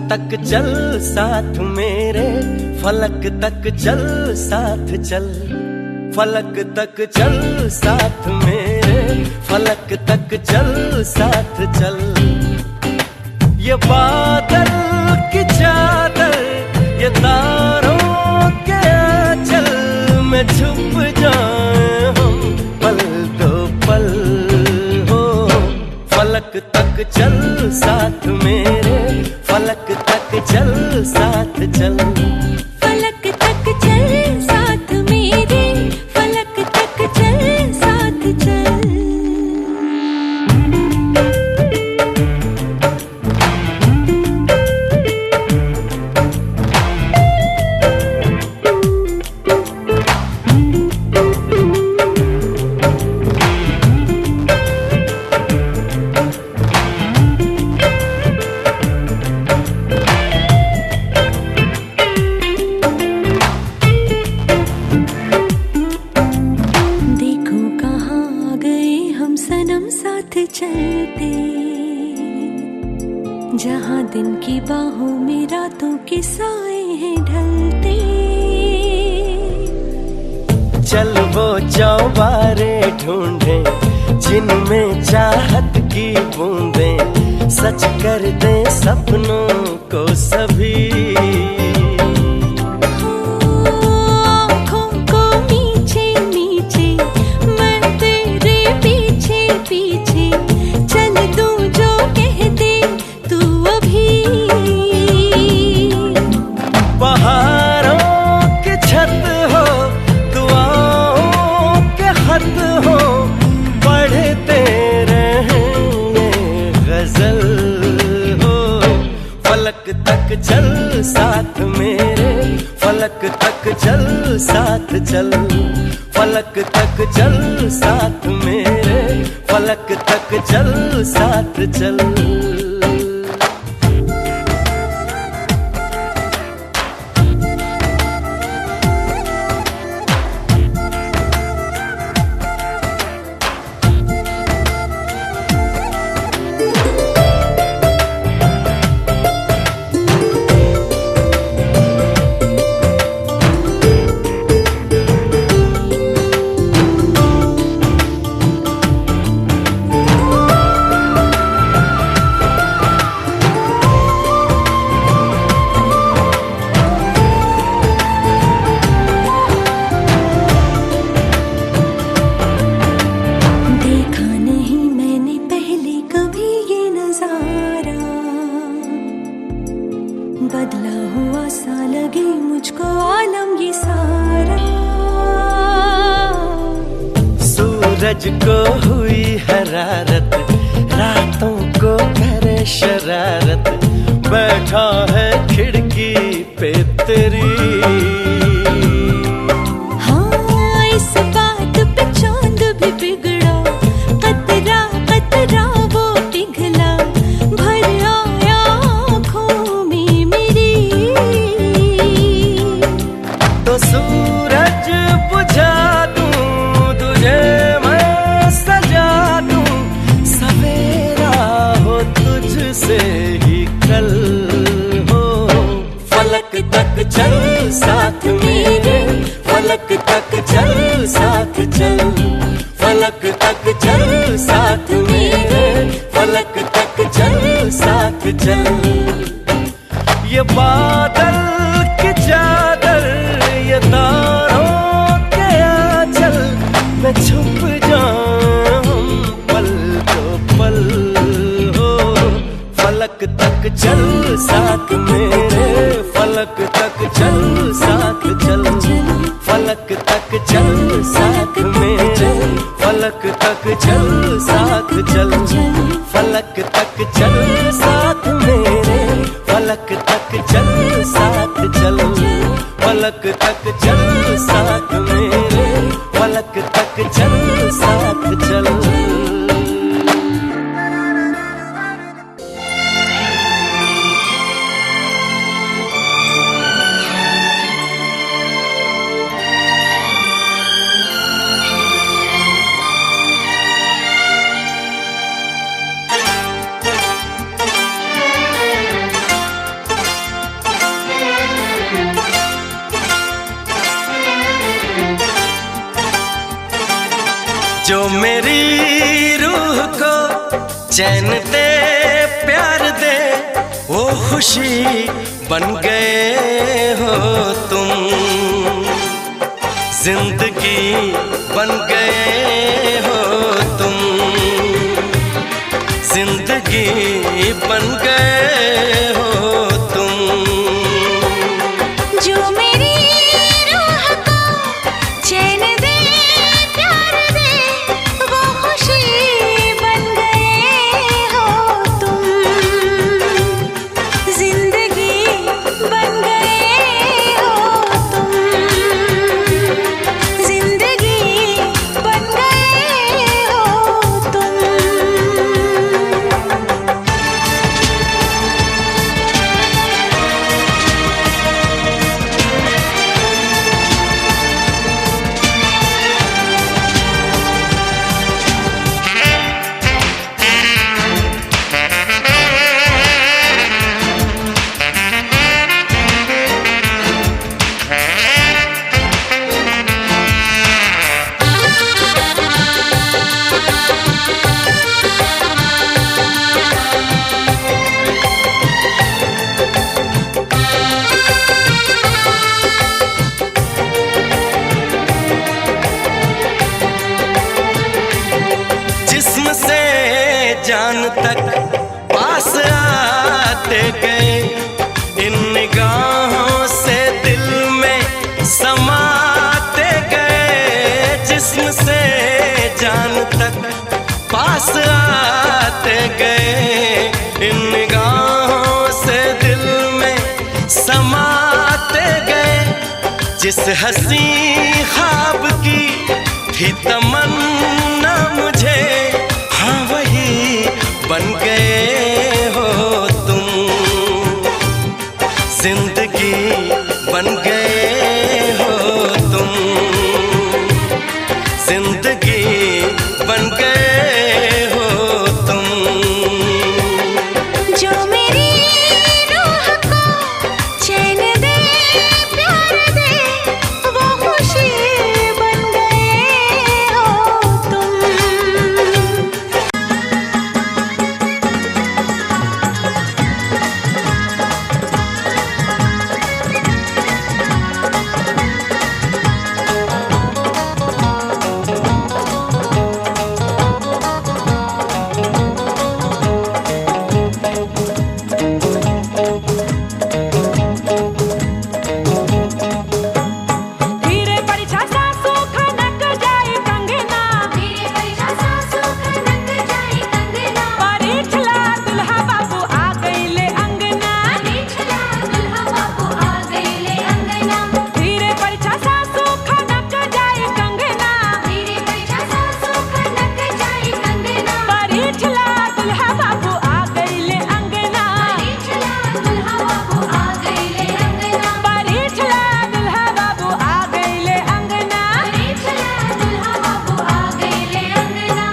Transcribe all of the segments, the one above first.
तक चल साथ मेरे, फलक तक चल साथ चल। फलक तक चल साथ मेरे, फलक तक चल साथ चल। ये बादल की चादर, ये तारों के आंचल में छुप जाए हम पल दो पल हो। फलक तक चल साथ मेरे, फलक तक चल साथ चल। फलक तक चल साथ मेरे, फलक तक चल साथ चल। चलते जहाँ दिन की बाहों में रातों के साए हैं ढलते। चल वो चौबारे ढूंढे जिनमें चाहत की बूंदें सच कर दे सपनों को सभी। फलक तक चल साथ मेरे, फलक तक चल साथ चल। फलक तक चल साथ मेरे, फलक तक चल साथ चल। बदला हुआ सा लगे मुझको आलम ये सारा। सूरज को हुई हरारत, रातों को करे शरारत, बैठा है खिड़की पे तेरी। हाँ इस बात पे चांद भी बिगड़ा, कतरा कतरा वो पिघला, भर आया आँखों में मेरी। तो सूरज बुझा दूं तुझे मैं सजा दूं, सवेरा हो तुझसे ही कल हो। फलक तक चल साथ मेरे, फलक तक चल साथ चल। फलक तक चल साथ मेरे, फलक तक चल साथ चल। ये बादल की चादर, ये तारों के आंचल में छुप जाऊं पल दो पल हो। फलक तक चल साथ मेरे, फलक तक चल साथ चल। फलक तक चल साथ मेरे, फलक तक चल साथ चल। फलक तक चल साथ मेरे, फलक तक चल साथ चल। फलक तक चल साथ मेरे, फलक तक चल साथ चल। चैन दे प्यार दे वो खुशी बन गए हो तुम, जिंदगी बन गए हो तुम, जिंदगी बन गए हो तुम। जो मेरी रूह को चैन दे प्यार दे वो खुशी बन गए हो तुम, जिंदगी बन गए हो तुम, जिंदगी बन गए हो तुम। जिस्म से जान तक पास आते गए, इन निगाहों से दिल में समाते गए। जिस्म से जान तक पास आते गए, इन निगाहों से दिल में समाते गए। जिस हंसी ख्वाब की थी तमन्ना मुझे, हाँ वही बन गए हो तुम, जिंदगी बन गए हो तुम, जिंदगी बन गए हो तुम। जो मेरी रूह को चैन दे प्यार दे वो खुशी बन गए हो तुम। धीरे परिछा सासू खनक जाई कंगना, धीरे परिछा सासू खनक जाई कंगना। परिछला दुल्हा बाबू आ गईले अंगना, परिछला दुल्हा बाबू आ गईले अंगना। धीरे परिछा सासू खनक जाई कंगना, धीरे परिछा सासू खनक जाई कंगना। परिछला दुल्हा बाबू आ गईले अंगना, परिछला दुल्हा बाबू आ गईले अंगना। परिछला दुल्हा बाबू आ गईले अंगना, परिछला दुल्हा बाबू आ गईले अंगना।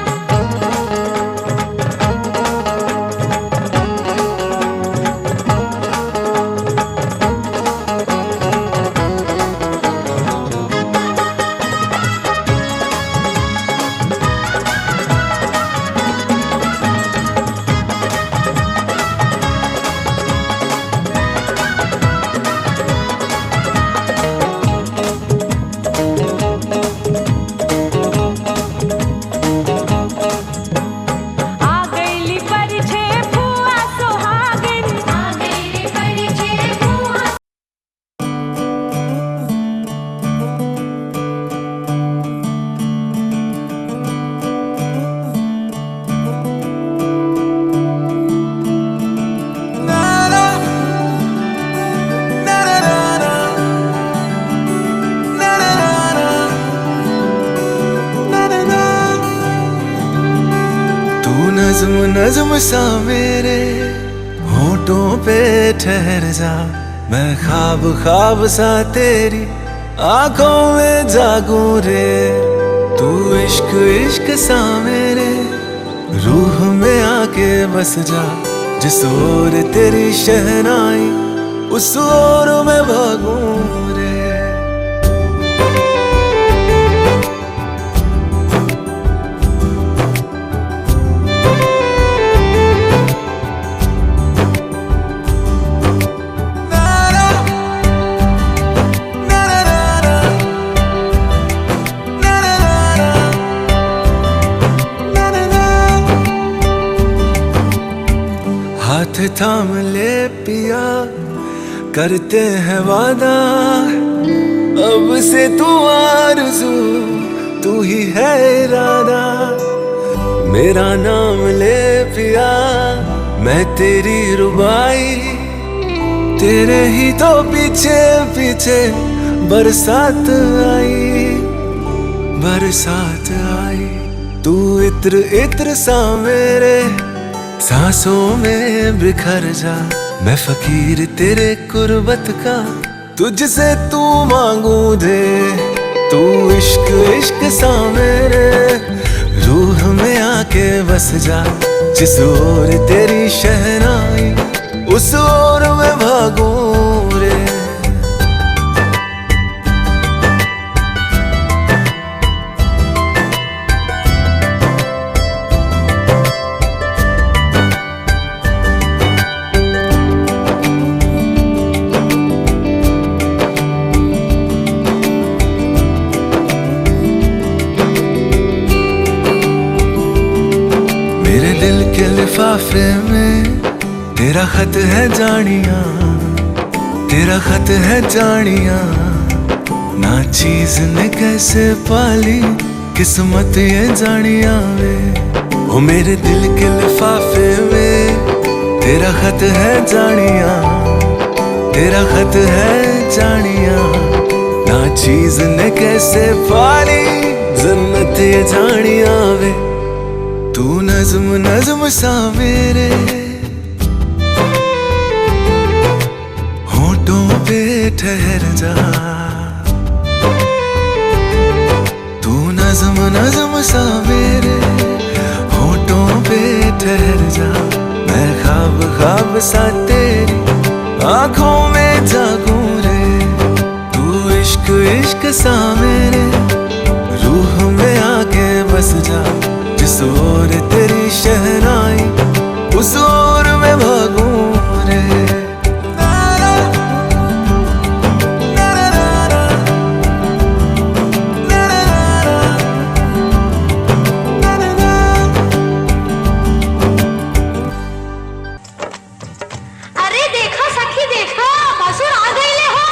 आ गईली परिछे फुआ सुहागिन, आ गईली परिछे फुआ। तू नज्म नज्म सा मेरे होठों पे ठहर जा, मैं ख्वाब ख्वाब सा तेरी आंखों में जागूं रे। तू इश्क इश्क सा मेरे रूह में आके बस जा, जिस ओर तेरी शहनाई उस ओर मैं भागूं रे। थाम ले पिया, करते हैं वादा अब से तू आरज़ू, तू ही है इरादा। मेरा नाम ले पिया, मैं तेरी रुबाई, तेरे ही तो पीछे पीछे बरसात आई, बरसात आई। तू इत्र इत्र सा मेरे सांसों में बिखर जा, मैं फकीर तेरे कुर्बत का, तुझसे तू मांगू दे। तू इश्क इश्क सा मेरे रूह में आके बस जा, जिस ओर तेरी शहनाई उस ओर मैं भागूं रे। मेरे दिल के लिफाफे में तेरा खत है जानिया, तेरा खत है जानिया। ना चीज ने कैसे पाली किस्मत ये जानिया वे। ओ मेरे दिल के लिफाफे में तेरा खत है जानिया, तेरा खत है जानिया। ना चीज ने कैसे पाली जन्नत ये जानिया वे। तू नज़्म नज़्म सा मेरे होठों पे ठहर जा, तू नज़्म नज़्म सा मेरे होठों पे ठहर जा। मैं ख्वाब ख्वाब सा तेरी आँखों में जागूं रे। तू इश्क इश्क सा मेरे रूह में आके बस जा, जिस ओर तेरी शहनाई उस ओर मैं भागूं रे। अरे देखो सखी देखो, भसुर आ गईले हो।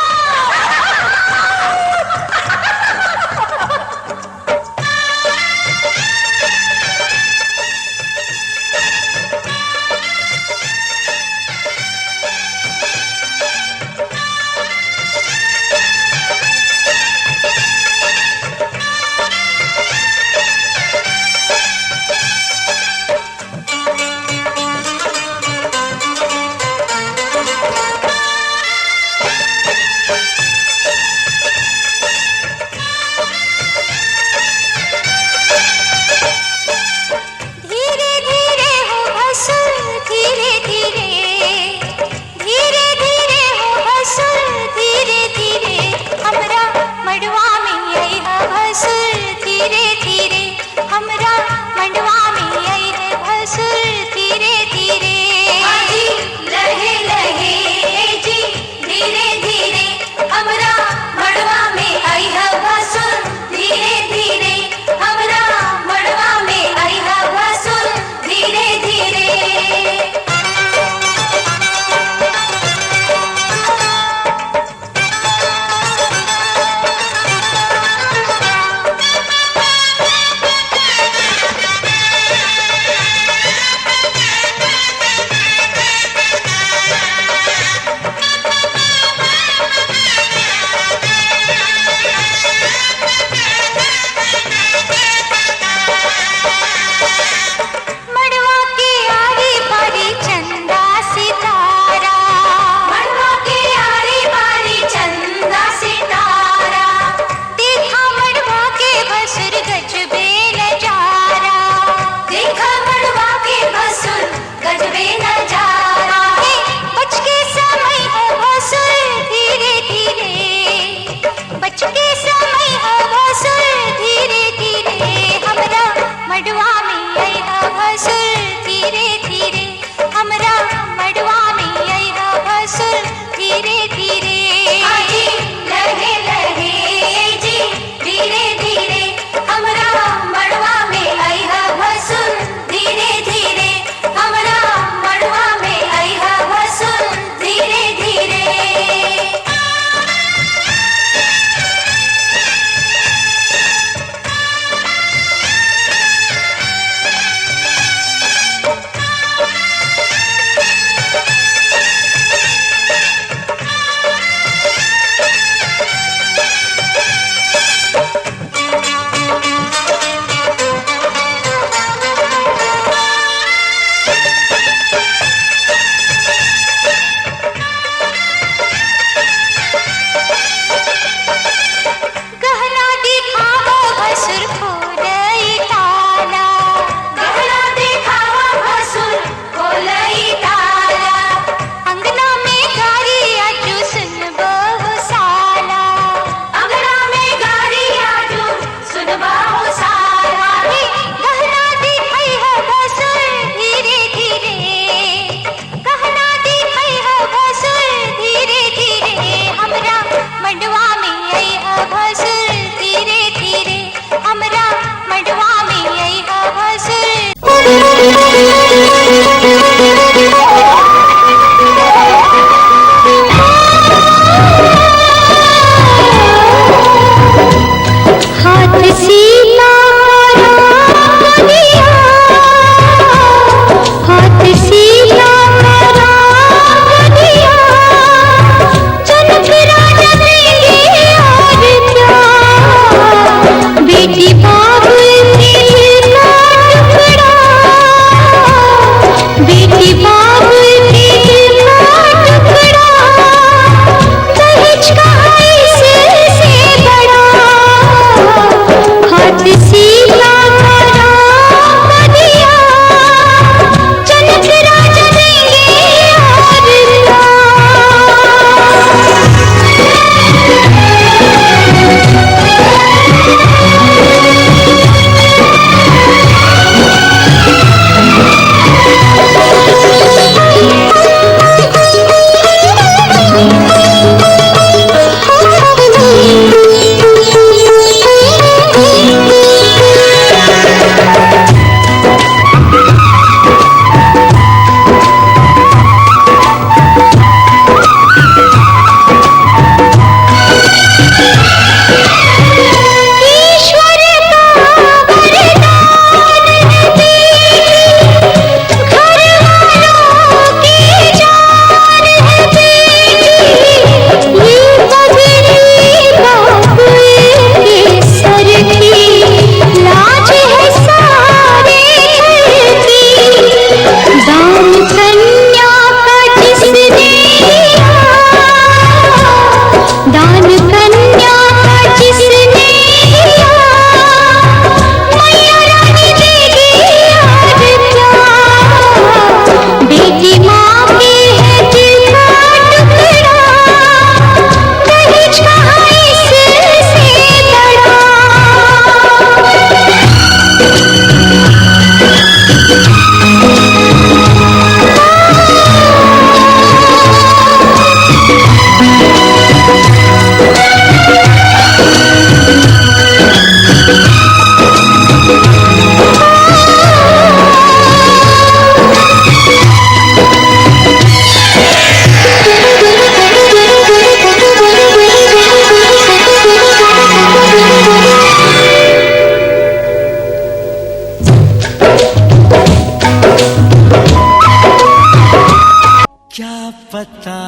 पता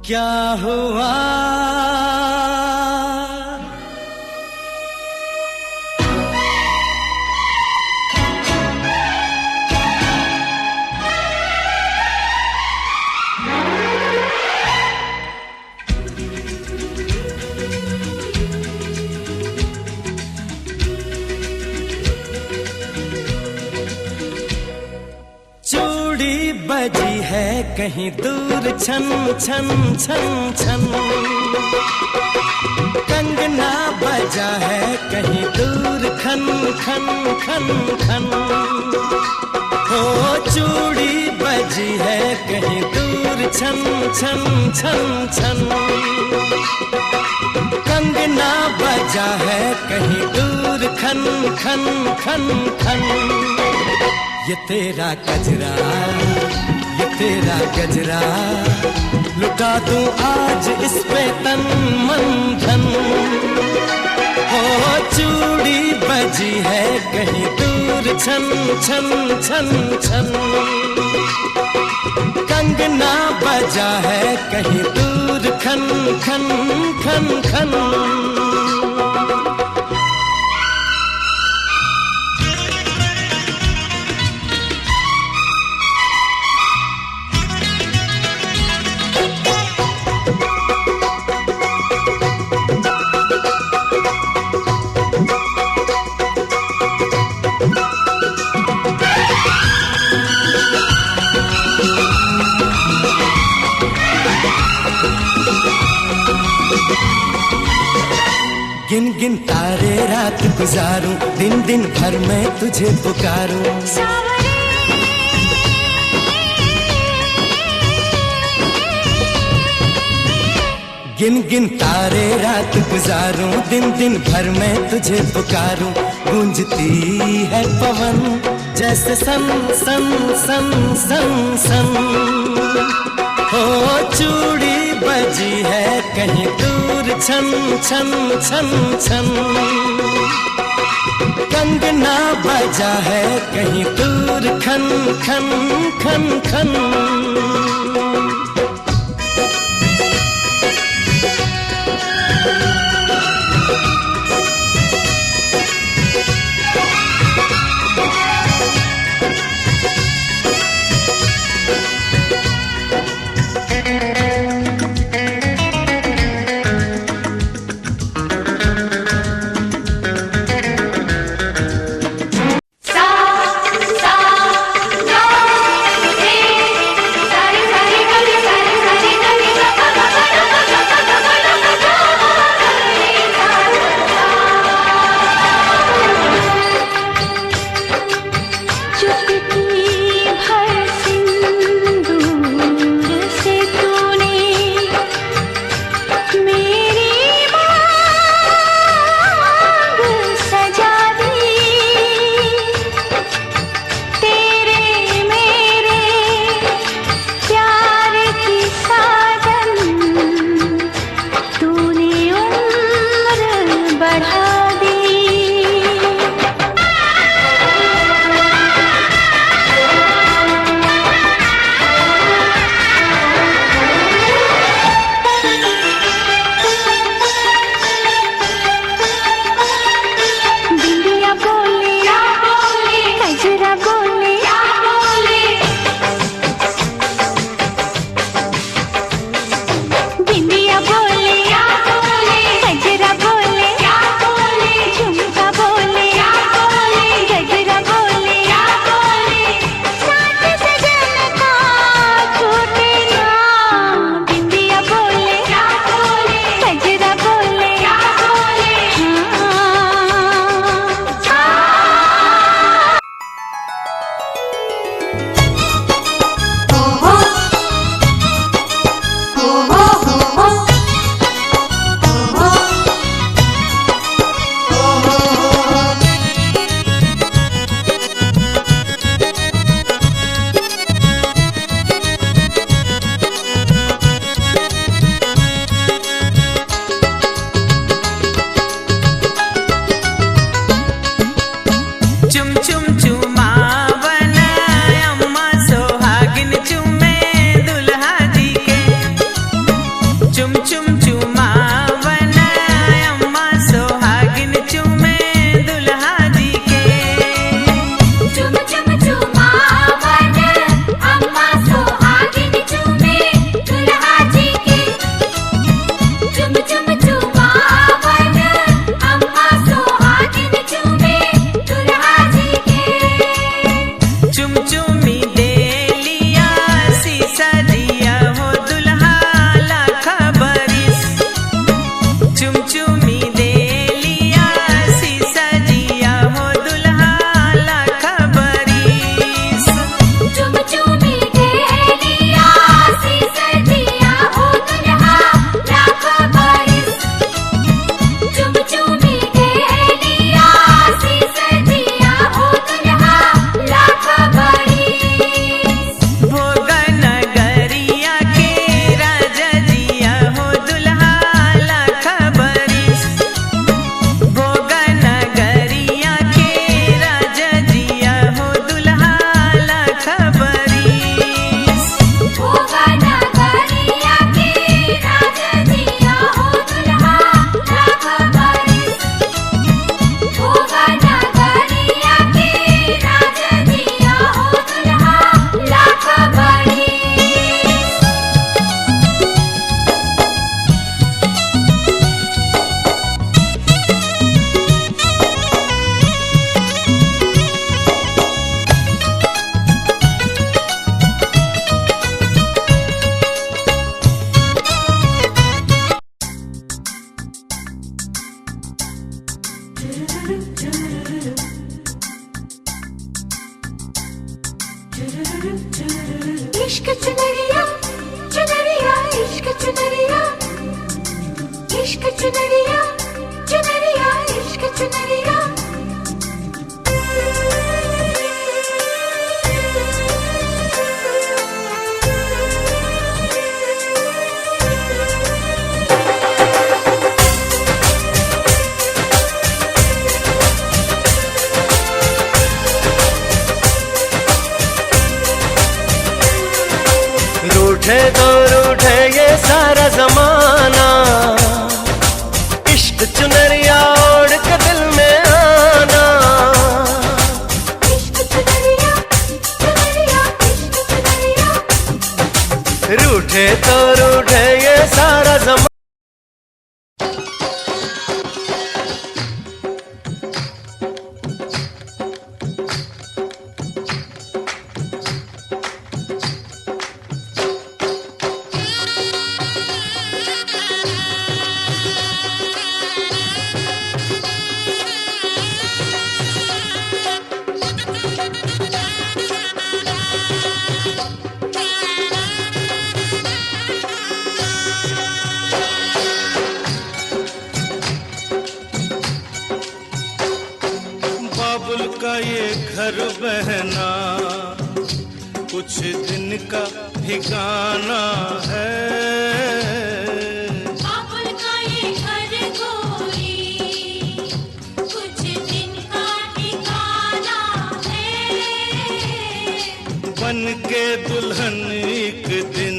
क्या हुआ चूड़ी बजी है कहीं दूर छन छन छन छन, कंगना बजा है कहीं दूर खन खन खन खन। हो चूड़ी बजी है कहीं दूर छन छन छन छन, कंगना बजा है कहीं दूर खन खन खन खन। ये तेरा गजरा ये तेरा गजरा लुटा दूं आज इस पे तन मन धन। हो चूड़ी बजी है कहीं दूर छन छन छन छन, कंगना बजा है कहीं दूर खन खन खन खन। गिन गिन तारे रात गुजारूं, दिन दिन भर मैं तुझे पुकारूं। गिन गिन तारे रात गुजारूं, दिन दिन भर में तुझे पुकारूं। गूंजती है पवन जैसे सन सन सन सन सन। हो चूड़ी बजी है कहीं दूर छन छन छन छन। कंगना बजा है कहीं दूर खन खन खन खन। दिया हो दुल्हा लाखा बरिस। चुनरिया चुनरिया इश्क चुनरिया रूठे तो रूठे ये सारा जमाना, इश्क चुनरिया ओढ़ के दिल में आना। इश्क चुनरिया चुनरिया इश्क चुनरिया रूठे तो रूठे ये सारा जमाना। बाबुल का ये घर बहना कुछ दिन का ठिकाना है। बाबुल का ये घर गोरी कुछ दिन का ठिकाना है। बन के दुल्हन एक दिन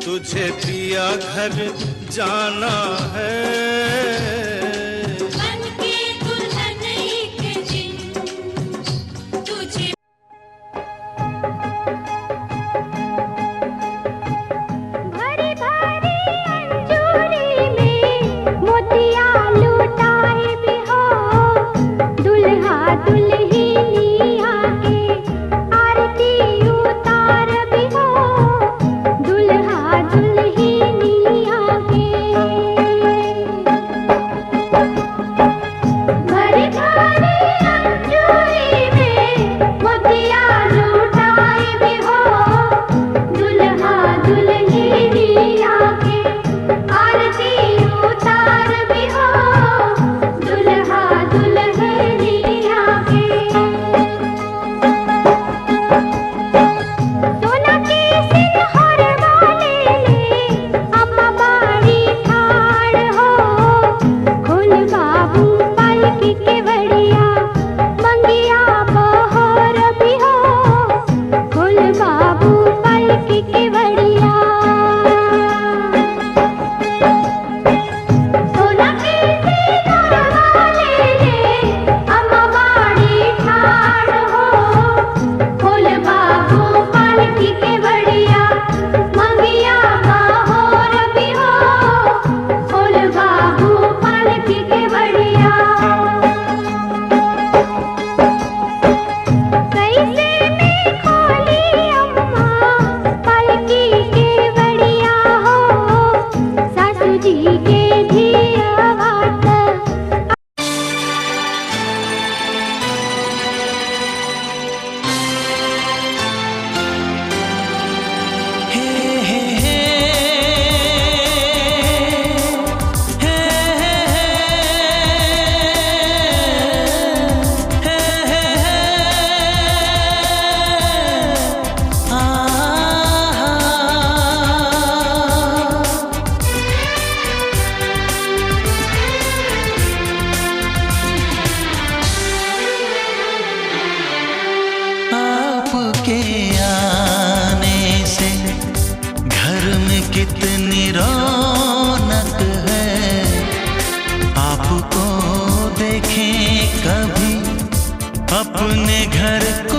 तुझे पिया घर जाना है। कितनी रौनक है, आपको देखें कभी अपने घर को।